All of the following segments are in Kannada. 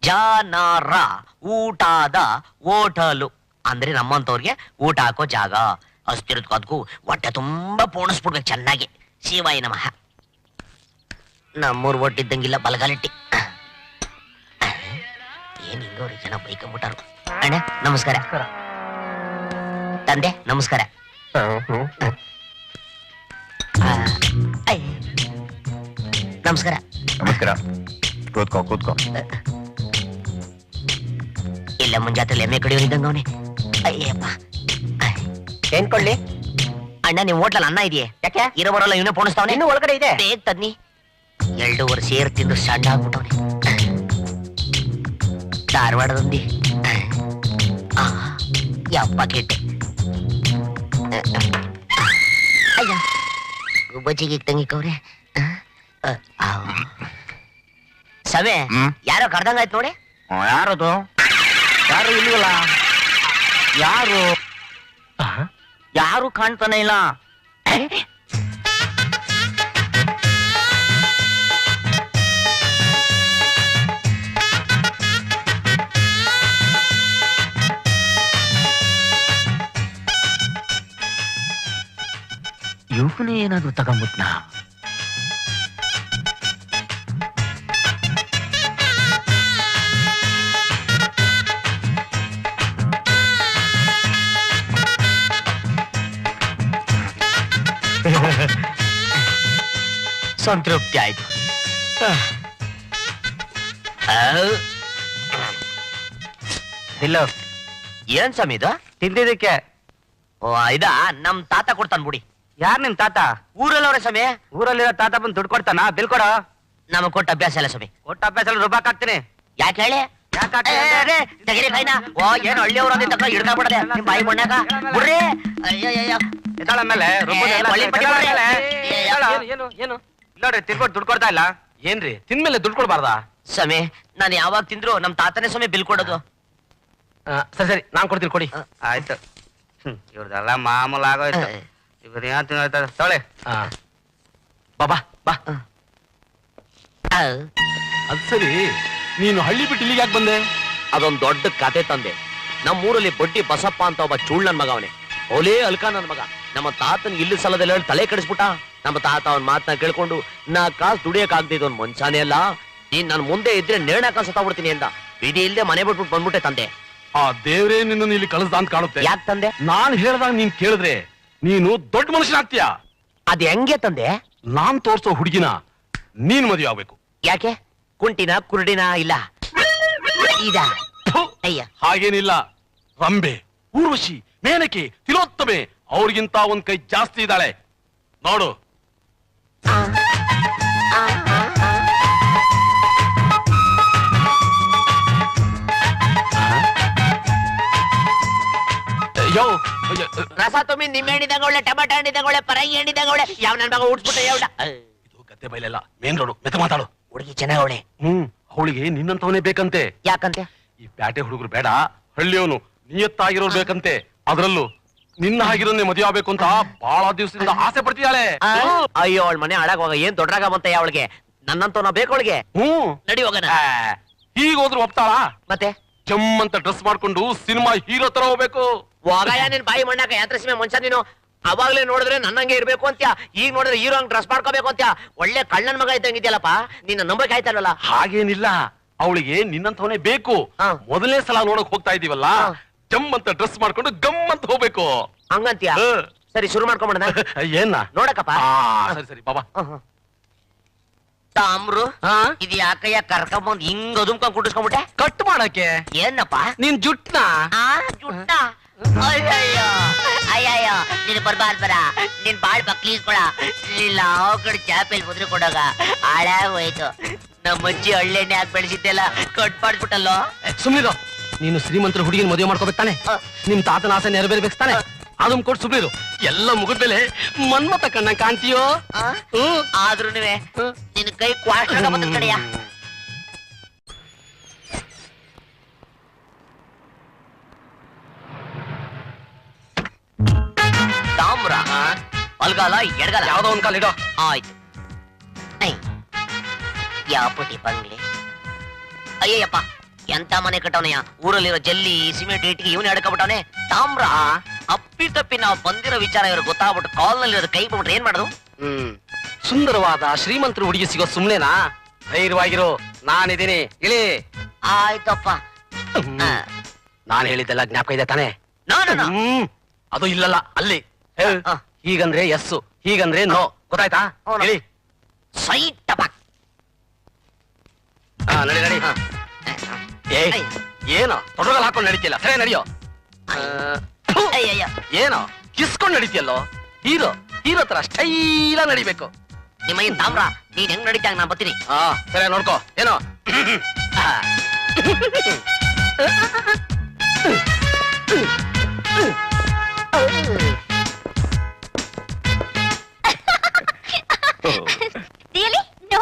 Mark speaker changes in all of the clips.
Speaker 1: ಜನರ ಊಟದ ಹೋಟಲು ಅಂದ್ರೆ ನಮ್ಮಂತವ್ರಿಗೆ ಊಟ ಹಾಕೋ ಜಾಗ. ಅಷ್ಟಿರೋದಕ್ಕೂ ಅದಕ್ಕೂ ಹೊಟ್ಟೆ ತುಂಬಾ ಪೋಣಿಸ್ಬಿಡ್ಬೇಕು ಚೆನ್ನಾಗಿ. ಶಿವಾಯ ನಮಃ. ನಮ್ಮೂರ್ ಒಟ್ಟಿದ್ದಂಗಿಲ್ಲ ಬಲಗಾಲಿಟ್ಟಿ. ಏನ್ ಹಿಂಗವ್ರಿ ಜನ ಬೈಕೊಂಬಿಟ್ಟಾರು. ಅಣ್ಣ ನಮಸ್ಕಾರ. ತಂದೆ ನಮಸ್ಕಾರ. ನಮಸ್ಕಾರ.
Speaker 2: ನಮಸ್ಕಾರ. ಕೂತ್ಕೋ ಕೂತ್ಕೋ.
Speaker 1: ಇಲ್ಲ ಮುಂಜಾತ್ರೆ ಎಮ್ಮೆ ಕಡಿಯೋರಿದ್ದಂಗ ಅವನೇ. ಅಯ್ಯಪ್ಪ ಏನ್ ಕೊಳ್ಳಿ ಅಣ್ಣ, ನಿಮ್ ಹೋಟ್ಲಲ್ಲಿ ಅನ್ನ ಇದೆಯೇ? ಯಾಕೆ ಇರೋ ಬರೋಲ್ಲ ಇವನೇ ಪೋಣಿಸ್ತಾವನೆ. ಇನ್ನು ಒಳಗಡೆ ಇದೆ, ಬೇಗ ತನ್ನಿ. 2 ವರ್ಷ ಸೇರ್ ತಿಂದು ಸಣ್ಣ ಆಗ್ಬಿಟ್ಟವನೆ. ಧಾರವಾಡದೊಂದಿ ಯಪ್ಪ ಕೆಟ್ಟೆ. ಅಯ್ಯ ಗುಬ್ಬಚ್ಚಿಗೆ ತಂಗಿಕವ್ರೆ. ಸವೆ ಯಾರೋ ಕರ್ದಂಗಾಯ್ತು ನೋಡಿ.
Speaker 2: ಯಾರದು? ಯಾರು ಇಲ್ವಲ್ಲ? ಯಾರು ಯಾರು ಕಾಣ್ತಾನೆ ಇಲ್ಲ. ಇವನೇ ಏನಾದ್ರು ತಗೊಂಬಿಟ್ನಾ?
Speaker 1: ಸಂತೃಪ್ತಿ ಆಯ್ತು.
Speaker 2: ಇಲ್ಲ
Speaker 1: ಏನ್ ಸ್ವಾಮಿ ಇದು?
Speaker 2: ತಿಂದಿದ್ದಕ್ಕೆ.
Speaker 1: ಓ ಇದಾ ನಮ್ ತಾತ ಕೊಡ್ತಾನ ಬಿಡಿ.
Speaker 2: ಯಾರ್ ನಿಮ್ ತಾತ?
Speaker 1: ಊರಲ್ಲವ್ರೆ ಸ್ವಾಮಿ.
Speaker 2: ಊರಲ್ಲಿರೋ ತಾತ ಬಂದು ದುಡ್ಡು ಕೊಡ್ತಾನ? ಬಿಲ್ ಕೊಡ.
Speaker 1: ನಮಗ್ ಕೊಟ್ಟ ಅಭ್ಯಾಸ ಇಲ್ಲ ಸ್ವಾಮಿ.
Speaker 2: ಕೊಟ್ಟ ಅಭ್ಯಾಸ ರೂಪಾಯಿ ಹಾಕ್ತೀನಿ.
Speaker 1: ಯಾಕೆ ಹೇಳಿ? ತೆಗಿರಿ ಕೈನ. ಓ ಏನು ಹಳ್ಳಿಯವ್ರ ಹಿಡ್ಕೊಂಡ್ಬಿಡದೆ ನಿಮ್ ಬಾಯಿ ಮಣ್ಣಾಗ ಬಿಡ್ರಿ.
Speaker 2: ನೋಡ್ರಿ ತಿನ್ಕೊಟ್ಟು ದುಡ್ಡು ಕೊಡ್ತಾ ಇಲ್ಲ. ಏನ್ರಿ ತಿನ್ಮೇಲೆ ದುಡ್ಡು ಕೊಡ್ಬಾರ್ದಾ?
Speaker 1: ಸ್ವಾಮಿ ನಾನು ಯಾವಾಗ ತಿಂದ್ರು ನಮ್ ತಾತನೇ ಸ್ವಾಮಿ ಬಿಲ್ ಕೊಡೋದು.
Speaker 2: ಸರಿ ಸರಿ ನಾನ್ ಕೊಡ್ತೀನಿ, ಕೊಡಿ. ಆಯ್ತು. ಇವ್ರದೆಲ್ಲ ಮಾಮೂಲ್ ಆಗೋಯ್ತು. ಇವ್ರ ಏನ್ ತಿನ್ನೋಯ್ತದ ತೊಳೆ. ಬಾಬಾ ಬಾ.
Speaker 3: ಅದ್ ಸರಿ, ನೀನು ಹಳ್ಳಿ ಬಿಟ್ಟು ಇಲ್ಲಿಗೆ ಯಾಕೆ ಬಂದೆ?
Speaker 1: ಅದೊಂದ್ ದೊಡ್ಡ ಕತೆ ತಂದೆ. ನಮ್ಮೂರಲ್ಲಿ ಬಡ್ಡಿ ಬಸಪ್ಪ ಅಂತ ಒಬ್ಬ ಚೂಳ್ ನನ್ ಮಗ ಅವನೇ. ಅವಲೇ ಅಲ್ಕ ನನ್ ಮಗ. ನಮ್ಮ ತಾತನ್ ಇಲ್ಲಿ ಸಲದಲ್ಲಿ ಹೇಳಿ ತಲೆ ಕೆಡಿಸ್ಬಿಟ್ಟ. ನಮ್ಮ ತಾತ ಅವನ್ ಮಾತನ್ನ ಕೇಳ್ಕೊಂಡು ನಾ ಕಾಸು ದುಡಿಯಕ್ ಆಗ್ದಿದ್ ಒಂದ್ ಮನ್ಸಾನೇ ಅಲ್ಲ. ನೀನ್ ನನ್ ಮುಂದೆ ಇದ್ರೆ ನೇಣ ಕಾಸು ತಗೊಡ್ತೀನಿ ಅಂತ ವಿಧಿ ಇಲ್ದೆ ಮನೆ ಬಿಟ್ಬಿಟ್ಟು ಬಂದ್ಬಿಟ್ಟೆ ತಂದೆ.
Speaker 3: ಆ ದೇವ್ರೇ ನಿನ್ನ ಇಲ್ಲಿ ಕಳಿಸ್ದ ಅಂತ ಕಾಣುತ್ತೆ.
Speaker 1: ಯಾಕೆ ತಂದೆ?
Speaker 3: ನಾನ್ ಹೇಳ್ದಾಗ ನೀನ್ ಕೇಳಿದ್ರೆ ನೀನು ದೊಡ್ಡ ಮನುಷ್ಯನಾಗ್ತೀಯ.
Speaker 1: ಅದ್ ಹೆಂಗೆ ತಂದೆ?
Speaker 3: ನಾನ್ ತೋರ್ಸೋ ಹುಡುಗಿನ ನೀನ್ ಮದುವೆ ಆಗ್ಬೇಕು.
Speaker 1: ಯಾಕೆ? ಕುಂಟಿನ ಕುರುಡಿನ ಇಲ್ಲ ಇದ? ಅಯ್ಯ
Speaker 3: ಹಾಗೇನಿಲ್ಲ. ರಂಬೆ, ಊರ್ವಶಿ, ಮೇನಕೆ, ತಿಲೋತ್ತಮೆ ಅವ್ರಿಗಿಂತ ಒಂದ್ ಕೈ ಜಾಸ್ತಿ ಇದ್ದಾಳೆ ನೋಡು.
Speaker 2: ಯೋ
Speaker 1: ರಸ ತುಂಬಿ ನಿಮ್ಮೆ ಹಣ್ಣಿದಂಗ ಒಳ್ಳೆ, ಟಮಾಟ ಹಣ್ಣಿದಂಗ ಒಳ್ಳೆ, ಪರಂಗಿ ಹಣ್ಣಿದಂಗ ಒಳ್ಳೆ. ಯಾವ ನನ್ ಮಗ ಉಡ್ಸ್ಬಿಟ್ಟೆ ಯಾವ್ಡ?
Speaker 3: ಇದು ಗದ್ದೆ ಬೈಲೆಲ್ಲ, ಮೇನ್ ರೋಡು. ಮೆತ್ತ ಮಾತಾಡು.
Speaker 1: ಹುಡುಗಿ ಚೆನ್ನಾಗವಳೆ.
Speaker 3: ಅವಳಿಗೆ ನಿನ್ನಂತವನೇ ಬೇಕಂತೆ.
Speaker 1: ಯಾಕಂತೆ?
Speaker 3: ಈ ಪ್ಯಾಟೆ ಹುಡುಗರು ಬೇಡ, ಹಳ್ಳಿಯವನು ನಿಯತ್ತಾಗಿರೋರು ಬೇಕಂತೆ. ಅದ್ರಲ್ಲೂ ನಿನ್ನ ಹಾಗಿರೋನ್ನೇ ಮದುವೆ ಆಗ್ಬೇಕು ಅಂತ ಬಹಳ ದಿವಸದಿಂದ ಆಸೆ ಪಡ್ತಿದ್ದಾಳೆ.
Speaker 1: ಅಯ್ಯೋ ಅವಳ ಮನೆ ಹಾಳಾಗೋಗ ಏನ್ ದೊಡ್ಡರಾಗ ಬಂತ ಅವಳಿಗೆ. ನನ್ನಂತವನ ಬೇಕು ಅವಳಿಗೆ. ನಡಿ ಹೋಗೋಣ.
Speaker 3: ಈಗ ಹೋದ್ರು ಒಪ್ತಾಳ?
Speaker 1: ಮತ್ತೆ
Speaker 3: ಜಮ್ಮಂತ ಡ್ರೆಸ್ ಮಾಡ್ಕೊಂಡು ಸಿನಿಮಾ ಹೀರೋ ತರ ಹೋಗ್ಬೇಕು.
Speaker 1: ಹೋಗಯ್ಯ ನಿನ್ ಬಾಯಿ ಮಣ್ಣಾಕ ಯಾತ್ರಿಸಿಮೆ ಮನುಷ್ಯ ನೀನು. ಅವಾಗ್ಲೇ ನೋಡಿದ್ರೆ ನನ್ನಂಗೆ ಇರ್ಬೇಕು ಅಂತ್ಯ, ಈಗ ನೋಡಿದ್ರೆ ಹೀರೋ ಹಂಗ್ ಡ್ರೆಸ್ ಮಾಡ್ಕೋಬೇಕು ಅಂತ್ಯ. ಒಳ್ಳೆ ಕಳ್ಳನ್ ಮಗ ಇದ್ದಂಗಿದ್ಯಲ್ಲಪ್ಪ. ನಿನ್ನ ನಂಬಕ್ಕೆ ಆಯ್ತಲ್ವಲ್ಲ?
Speaker 3: ಹಾಗೇನಿಲ್ಲ, ಅವಳಿಗೆ ನಿನ್ನಂತವನೇ ಬೇಕು. ಮೊದಲನೇ ಸಲ ನೋಡಕ್ ಹೋಗ್ತಾ ಇದೀವಲ್ಲ, ಜಮ್ಮಂತ ಡ್ರೆಸ್ ಮಾಡ್ಕೊಂಡು ಗಮ್ಮಂತ ಹೋಗ್ಬೇಕು.
Speaker 1: ಹಂಗಂತ್ಯ? ಸರಿ ಶುರು ಮಾಡ್ಕೊಂಬಿಡ.
Speaker 3: ಏನ
Speaker 1: ನೋಡಕಪ್ಪ.
Speaker 3: ಸರಿ ಸರಿ ಬಾಬಾ.
Speaker 1: ತಾಮ್ರು ಇದು ಯಾಕಯ್ಯ ಕರ್ಕೊಂಬಂದ್ ಹಿಂಗ್ ಅದುಮ್ಕೊಂಡ್ ಕುಡಿಸ್ಕೊಂಡ್ಬಿಟ್ಟೆ?
Speaker 2: ಕಟ್ ಮಾಡಕ್ಕೆ.
Speaker 1: ಏನಪ್ಪ
Speaker 2: ನಿನ್ ಜುಟ್ನ?
Speaker 1: ಜುಟ್ಟ? ಅಯ್ಯಯ್ಯೋ ಅಯ್ಯಯ್ಯೋ ನೀನು ಬರ್ಬಾರ್ದು ಬರ. ನೀನ್ ಬಾಳ್ ಬಕ್ಲೀಸ್ಕೊಳ. ಇಲ್ಲ ಆ ಕಡೆ ಚಾಪೆಲ್ ಮುದ್ರೆ ಕೊಡೋಗ ಹಾಳಾಗೋಯ್ತು. ನಮ್ಮಜ್ಜಿ ಹಳ್ಳೆಣ್ಣೆ ಹಾಕಿ ಬೆಳೆಸಿದ್ದೆಲ್ಲ ಕಟ್ ಮಾಡ್ಬಿಟ್ಟಲ್ಲೋ.
Speaker 2: ಸುಮ್ನಿರು. ನೀನು ಶ್ರೀಮಂತರ ಹುಡುಗಿನ ಮದುವೆ ಮಾಡ್ಕೋಬೇಕು ತಾನೆ? ನಿಮ್ ತಾತನ ಆಸೆ ನೆರವೇರ್ಬೇಕು ತಾನೆ? ಅದನ್ನ ಕೊಟ್ಟು ಸುಮ್ನಿರು. ಎಲ್ಲ ಮುಗಿದ್ಮೇಲೆ ಮನ್ಮತ ಕಣ್ಣ ಕಾಣ್ತೀಯೋ.
Speaker 1: ಆದ್ರೂ ನಿನ್ ಕೈ ಕ್ವಾಸ್ಟ್ ಕಡೆಯ. ತಾಮ್ರ ಬಲ್ಗಾಲ ಎಡಗಾಲ
Speaker 2: ಯಾವ್ದೋ ಒಂದ್ ಕಾಲ ಇಡೋ.
Speaker 1: ಆಯ್ತು. ಯಾವ ಪುಟಿ ಬಂಗ್ಲೆ. ಅಯ್ಯಯ್ಯಪ್ಪ ಎಂತ ಮನೆ ಕಟ್ಟವನಯ್ಯ, ಊರಲ್ಲಿರೋ ಜಲ್ಲಿ ಸಿಮೆಂಟ್ ಇಟ್ಟಿಗೆ ಇವನೇ ಅಡ್ಕೊಬಿಟ್ಟವನೆ. ತಾಮ್ರ ಅಪ್ಪಿ ತಪ್ಪಿ ನಾವು ಬಂದಿರೋ ವಿಚಾರ ಇವ್ರು ಗೊತ್ತಾಗ್ಬಿಟ್ಟು ಕಾಲ್ನಲ್ಲಿರೋದು ಕೈ ಬಿಟ್ಬಿಟ್ರೆ ಏನ್ ಮಾಡುದು?
Speaker 2: ಸುಂದರವಾದ ಶ್ರೀಮಂತರು ಹುಡುಗಿ ಸಿಗೋ ಸುಮ್ನೆನಾ? ಧೈರ್ಯವಾಗಿರೋ, ನಾನಿದ್ದೀನಿ, ಇಳಿ.
Speaker 1: ಆಯ್ತಪ್ಪ.
Speaker 2: ನಾನು ಹೇಳಿದ್ದೆಲ್ಲ ಜ್ಞಾಪಕ ಇದೆ ತಾನೆ? ಅದು ಇಲ್ಲಲ್ಲ, ಅಲ್ಲಿ. ಹೀಗಂದ್ರೆ ಎಸ್, ಹೀಗಂದ್ರೆ ನೋ, ಗೊತ್ತಾಯ್ತಾ? ಹೇಳಿ.
Speaker 1: ಸೈಟಪ್ಪ.
Speaker 2: ನಡಿ ನಡಿ. ಏನೋ ತೊಡಗಲ್ ಹಾಕೊಂಡು ನಡೀತಿಲ್ಲ, ಸರಿ ನಡಿಯೋ. ಏನೋ ಕಿಸ್ಕೊಂಡ್ ನಡೀತಿಯಲ್ಲೋ? ಹೀರೋ ಹೀರೋ ತರ ಸ್ಟೈಲ ನಡಿಬೇಕು.
Speaker 1: ನಿಮ್ಮ ಈ ತಾಮ್ರ ನೀನ್ ಹೆಂಗ್ ನಡೀತಾಗ ನಾನ್ ಬರ್ತೀನಿ.
Speaker 2: ಸರಿ ನೋಡ್ಕೋ. ಏನೋ
Speaker 4: Really? No.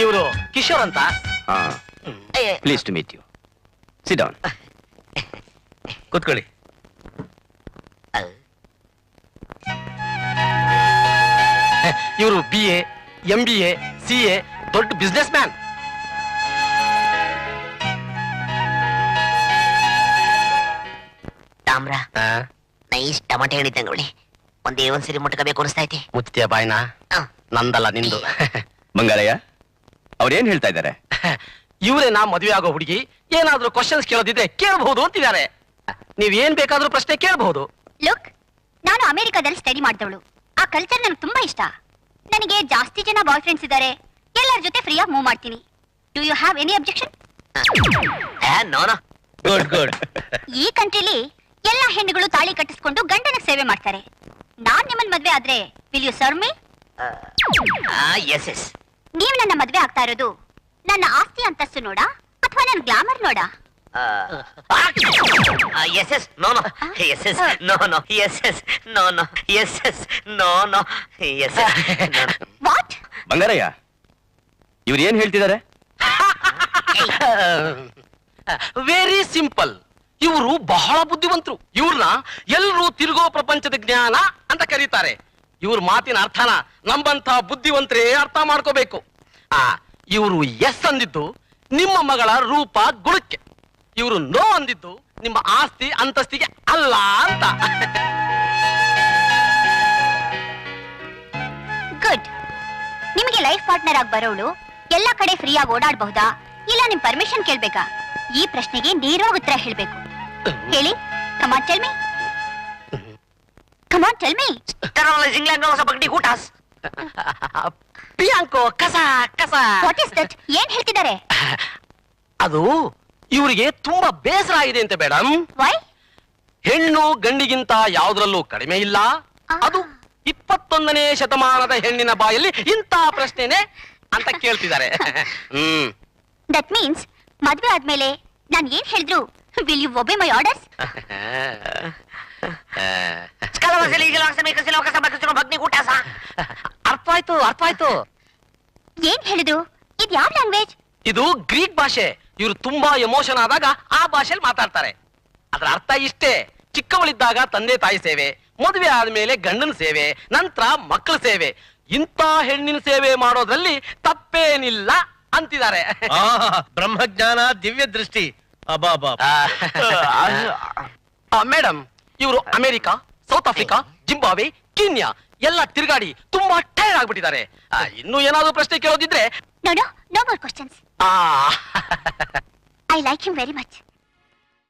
Speaker 2: ಇವರು ಕಿಶೋರ್ ಅಂತ.
Speaker 5: Please to meet you. Sit down.
Speaker 2: ಕೂತ್ಕೊಳ್ಳಿ. ಇವರು BA, MBA, CA, ದೊಡ್ಡ ಬಿಸ್ನೆಸ್ ಮ್ಯಾನ್.
Speaker 1: ತಾಮ್ರ ನೈಸ್ ಟಮಾಟೆ ಹೇಳಿದ್ದಂಗೆ ಒಳ್ಳೆ ಒಂದೇ ಒಂದ್ಸರಿ ಮುಟ್ಕಬೇಕು ಅನಿಸ್ತೈತಿ.
Speaker 2: ಮುಚ್ಚಿಯ ಬಾಯ್ನ? ನಂದಲ್ಲ, ನಿಂದು.
Speaker 5: ಬಂಗಾರಯ್ಯ, ಅವ್ರೇನ್ ಹೇಳ್ತಾ ಇದ್ದಾರೆ?
Speaker 2: ಇವರೇ ನಾ ಮದುವೆ ಆಗೋ ಹುಡುಗಿ, ಏನಾದ್ರೂ ಕ್ವಶನ್ಸ್ ಕೇಳೋದಿದ್ರೆ ಕೇಳಬಹುದು ಅಂತಿದ್ದಾರೆ. ನೀವ್ ಏನ್ ಬೇಕಾದ್ರೂ ಪ್ರಶ್ನೆ ಕೇಳಬಹುದು.
Speaker 4: ಲುಕ್, ನಾನು ಅಮೆರಿಕಾದಲ್ಲಿ ಸ್ಟಡಿ ಮಾಡಿದವಳು. ಆ ಕಲ್ಚರ್ ನನಗೆ ತುಂಬಾ ಇಷ್ಟ. ನನಗೆ ಜಾಸ್ತಿ ಜನ ಬಾಯ್ ಫ್ರೆಂಡ್ಸ್ ಇದ್ದಾರೆ. ಎಲ್ಲರ ಜೊತೆ ಫ್ರೀ ಆಗಿ ಮೂವ್ ಮಾಡ್ತೀನಿ. Do you have any objection?
Speaker 2: Good good.
Speaker 4: ಈ ಕಂಟ್ರಿಲಿ ಎಲ್ಲ ಹೆಣ್ಣುಗಳು ತಾಳಿ ಕಟ್ಟಿಸ್ಕೊಂಡು ಗಂಡನ ಸೇವೆ ಮಾಡ್ತಾರೆ. ನಾನ್ ನಿಮ್ಮನ್ ಮದ್ವೆ ಆದ್ರೆ will you serve me?
Speaker 1: Yes yes.
Speaker 4: ನೀವು ನನ್ನ ಮದ್ವೆ ಆಗ್ತಾ ಇರೋದು ನನ್ನ ಆಸ್ತಿ ಅಂತಸ್ತು ನೋಡಾ ಅಥವಾ ನನ್ನ ಗ್ಲಾಮರ್ ನೋಡಾ?
Speaker 1: Yes yes no no. Yes yes no no. Yes yes no no. Yes yes no no. Yes yes.
Speaker 4: What?
Speaker 5: Bangarayya, ಇವ್ರು ಏನ್ ಹೇಳ್ತಿದ್ದಾರೆ?
Speaker 2: Very simple. ಇವರು ಬಹಳ ಬುದ್ಧಿವಂತರು. ಇವ್ರನ್ನ ಎಲ್ಲರೂ ತಿರುಗೋ ಪ್ರಪಂಚದ ಜ್ಞಾನ ಅಂತ ಕರೀತಾರೆ. ಇವ್ರ ಮಾತಿನ ಅರ್ಥನ ನಮ್ಮಂತ ಬುದ್ಧಿವಂತರೇ ಅರ್ಥ ಮಾಡ್ಕೋಬೇಕು. ಇವರು ಎಸ್ ಅಂದಿದ್ದು ನಿಮ್ಮ ಮಗಳ ರೂಪ ಗುಣಕ್ಕೆ, ಇವರು ನೋ ಅಂದಿದ್ದು ನಿಮ್ಮ ಆಸ್ತಿ ಅಂತಸ್ತಿಗೆ ಅಲ್ಲ ಅಂತ.
Speaker 4: ಗುಡ್. ನಿಮಗೆ ಲೈಫ್ ಪಾರ್ಟ್ನರ್ ಆಗಿ ಬರೋಳು ಎಲ್ಲಾ ಕಡೆ ಫ್ರೀ ಆಗಿ ಓಡಾಡಬಹುದಾ ಇಲ್ಲ ನಿಮ್ ಪರ್ಮಿಷನ್ ಕೇಳ್ಬೇಕಾ? ಈ ಪ್ರಶ್ನೆಗೆ ನೇರವಾಗಿ ಉತ್ತರ ಹೇಳ್ಬೇಕು. ಹೇಳಿ. Come on tell me. Come on tell me.
Speaker 2: ಪ್ರಿಯಾಂಕೋ ಕಸ ಕಸ.
Speaker 4: What is that? ಏನ್ ಹೇಳ್ತಿದ್ದಾರೆ?
Speaker 2: ಅದು ಇವರಿಗೆ ತುಂಬಾ ಬೇಸರ ಆಗಿದೆ ಅಂತ ಮೇಡಮ್.
Speaker 4: ವೈ?
Speaker 2: ಹೆಣ್ಣು ಗಂಡಿಗಿಂತ ಯಾವುದ್ರಲ್ಲೂ ಕಡಿಮೆ ಇಲ್ಲ. ಅದು 21ನೇ ಶತಮಾನದ ಹೆಣ್ಣಿನ ಬಾಯಲ್ಲಿ ಇಂಥ ಪ್ರಶ್ನೆನೆ ಅಂತ ಕೇಳ್ತಿದ್ದಾರೆ.
Speaker 4: ದಟ್ ಮೀನ್ಸ್ ಮದ್ವೆ ಆದ್ಮೇಲೆ ನಾನ್ ಏನ್ ಹೇಳಿದ್ರು will you obey my orders?
Speaker 2: ಅರ್ಥ ಆಯ್ತು, ಅರ್ಥ ಆಯ್ತು.
Speaker 4: ಏನ್ ಹೇಳಿದ್ರು? ಇದ್ ಯಾವ ಲ್ಯಾಂಗ್ವೇಜ್?
Speaker 2: ಇದು ಗ್ರೀಕ್ ಭಾಷೆ. ಇವರು ತುಂಬಾ ಎಮೋಷನ್ ಆದಾಗ ಆ ಭಾಷೆಯಲ್ಲಿ ಮಾತಾಡ್ತಾರೆ. ಅದರ ಅರ್ಥ ಇಷ್ಟೇ: ಚಿಕ್ಕವಳಿದ್ದಾಗ ತಂದೆ ತಾಯಿ ಸೇವೆ, ಮದುವೆ ಆದ್ಮೇಲೆ ಗಂಡನ ಸೇವೆ, ನಂತರ ಮಕ್ಕಳ ಸೇವೆ. ಇಂಥ ಹೆಣ್ಣಿನ ಸೇವೆ ಮಾಡೋದ್ರಲ್ಲಿ ತಪ್ಪೇನಿಲ್ಲ ಅಂತಿದ್ದಾರೆ.
Speaker 6: ಬ್ರಹ್ಮಜ್ಞಾನ, ದಿವ್ಯ ದೃಷ್ಟಿ.
Speaker 2: ಮೇಡಮ್, ಇವರು America, South Africa, Zimbabwe, Kenya ಎಲ್ಲ ತಿರುಗಾಡಿ ತುಂಬಾ ಟೈರ್ಡ್ ಆಗ್ಬಿಟ್ಟಿದ್ದಾರೆ. ಇನ್ನು ಏನಾದ್ರು ಪ್ರಶ್ನೆ ಕೇಳೋದಿದ್ರೆ?
Speaker 4: No no, no more questions. I like him very much.